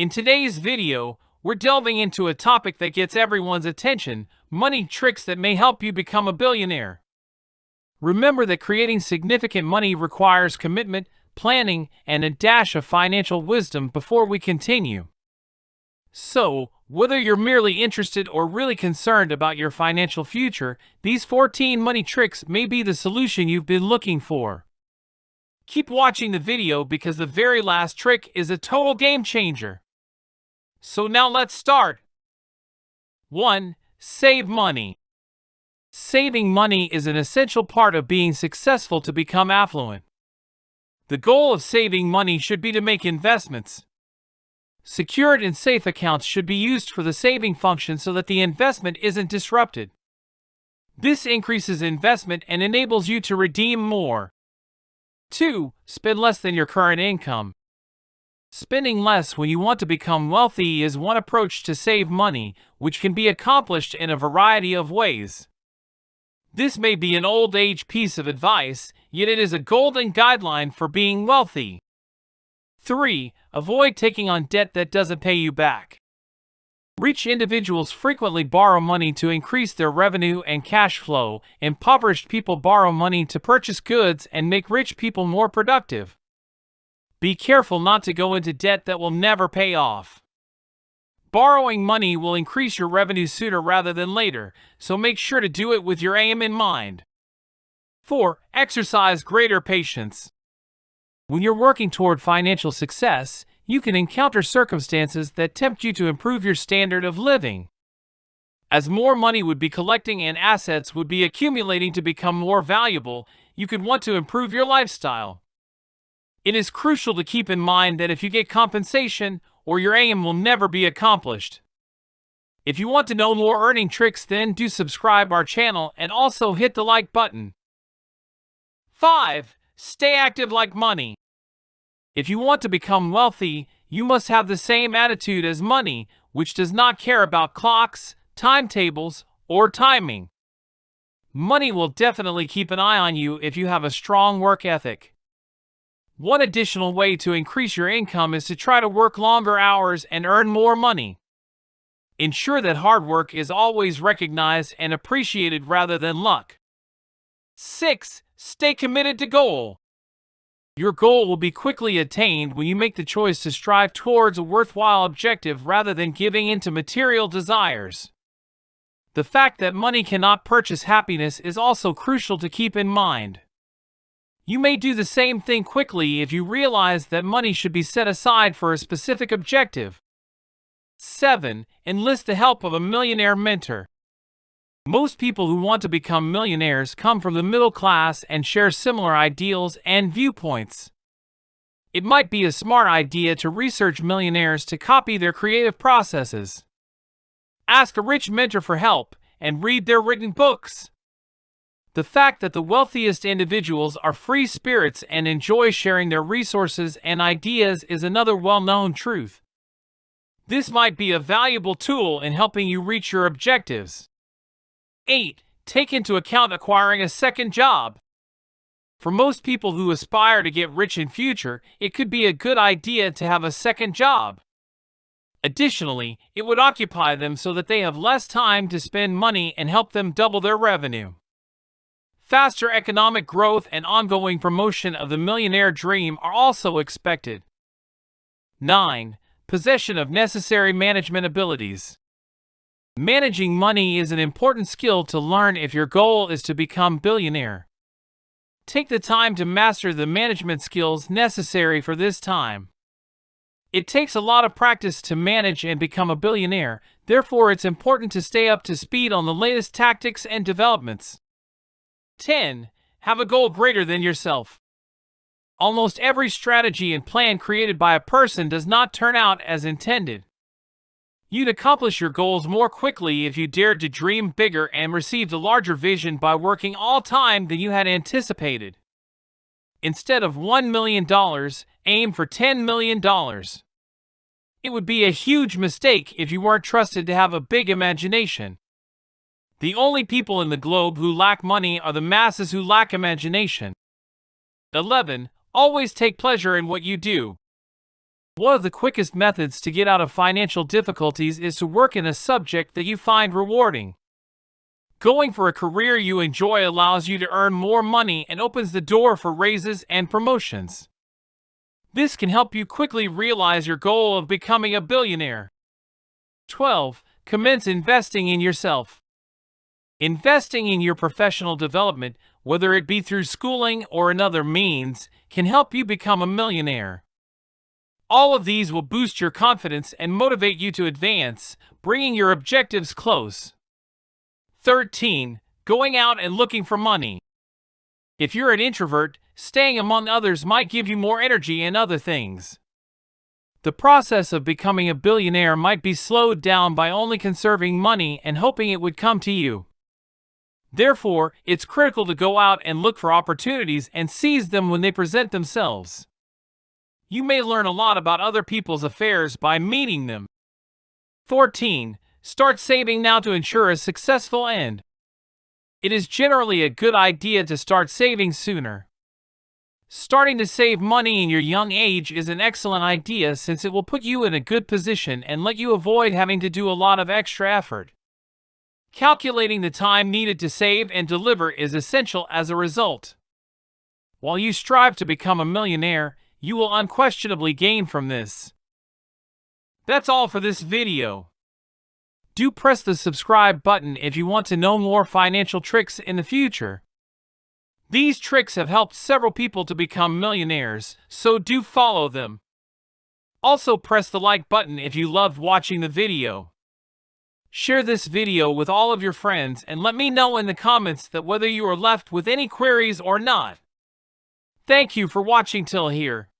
In today's video, we're delving into a topic that gets everyone's attention: money tricks that may help you become a billionaire. Remember that creating significant money requires commitment, planning, and a dash of financial wisdom before we continue. So, whether you're merely interested or really concerned about your financial future, these 14 money tricks may be the solution you've been looking for. Keep watching the video because the very last trick is a total game changer. So now let's start. 1. Save money. Saving money is an essential part of being successful to become affluent. The goal of saving money should be to make investments. Secured and safe accounts should be used for the saving function so that the investment isn't disrupted. This increases investment and enables you to redeem more. 2. Spend less than your current income. Spending less when you want to become wealthy is one approach to save money, which can be accomplished in a variety of ways. This may be an old age piece of advice, yet it is a golden guideline for being wealthy. 3. Avoid taking on debt that doesn't pay you back. Rich individuals frequently borrow money to increase their revenue and cash flow. Impoverished people borrow money to purchase goods and make rich people more productive. Be careful not to go into debt that will never pay off. Borrowing money will increase your revenue sooner rather than later, so make sure to do it with your aim in mind. 4. Exercise greater patience. When you're working toward financial success, you can encounter circumstances that tempt you to improve your standard of living. As more money would be collecting and assets would be accumulating to become more valuable, you could want to improve your lifestyle. It is crucial to keep in mind that if you get compensation, or your aim will never be accomplished. If you want to know more earning tricks, then do subscribe our channel and also hit the like button. 5. Stay active like money. If you want to become wealthy, you must have the same attitude as money, which does not care about clocks, timetables, or timing. Money will definitely keep an eye on you if you have a strong work ethic. One additional way to increase your income is to try to work longer hours and earn more money. Ensure that hard work is always recognized and appreciated rather than luck. 6. Stay committed to goal. Your goal will be quickly attained when you make the choice to strive towards a worthwhile objective rather than giving in to material desires. The fact that money cannot purchase happiness is also crucial to keep in mind. You may do the same thing quickly if you realize that money should be set aside for a specific objective. 7. Enlist the help of a millionaire mentor. Most people who want to become millionaires come from the middle class and share similar ideals and viewpoints. It might be a smart idea to research millionaires to copy their creative processes. Ask a rich mentor for help and read their written books. The fact that the wealthiest individuals are free spirits and enjoy sharing their resources and ideas is another well-known truth. This might be a valuable tool in helping you reach your objectives. 8. Take into account acquiring a second job. For most people who aspire to get rich in future, it could be a good idea to have a second job. Additionally, it would occupy them so that they have less time to spend money and help them double their revenue. Faster economic growth and ongoing promotion of the millionaire dream are also expected. 9. Possession of necessary management abilities. Managing money is an important skill to learn if your goal is to become billionaire. Take the time to master the management skills necessary for this time. It takes a lot of practice to manage and become a billionaire, therefore it's important to stay up to speed on the latest tactics and developments. 10. Have a goal greater than yourself. Almost every strategy and plan created by a person does not turn out as intended. You'd accomplish your goals more quickly if you dared to dream bigger and received a larger vision by working all time than you had anticipated. Instead of $1 million, aim for $10 million. It would be a huge mistake if you weren't trusted to have a big imagination. The only people in the globe who lack money are the masses who lack imagination. 11. Always take pleasure in what you do. One of the quickest methods to get out of financial difficulties is to work in a subject that you find rewarding. Going for a career you enjoy allows you to earn more money and opens the door for raises and promotions. This can help you quickly realize your goal of becoming a billionaire. 12. Commence investing in yourself. Investing in your professional development, whether it be through schooling or another means, can help you become a millionaire. All of these will boost your confidence and motivate you to advance, bringing your objectives close. 13. Going out and looking for money. If you're an introvert, staying among others might give you more energy and other things. The process of becoming a billionaire might be slowed down by only conserving money and hoping it would come to you. Therefore, it's critical to go out and look for opportunities and seize them when they present themselves. You may learn a lot about other people's affairs by meeting them. 14. Start saving now to ensure a successful end. It is generally a good idea to start saving sooner. Starting to save money in your young age is an excellent idea since it will put you in a good position and let you avoid having to do a lot of extra effort. Calculating the time needed to save and deliver is essential as a result. While you strive to become a millionaire, you will unquestionably gain from this. That's all for this video. Do press the subscribe button if you want to know more financial tricks in the future. These tricks have helped several people to become millionaires, so do follow them. Also press the like button if you loved watching the video. Share this video with all of your friends and let me know in the comments that whether you are left with any queries or not. Thank you for watching till here.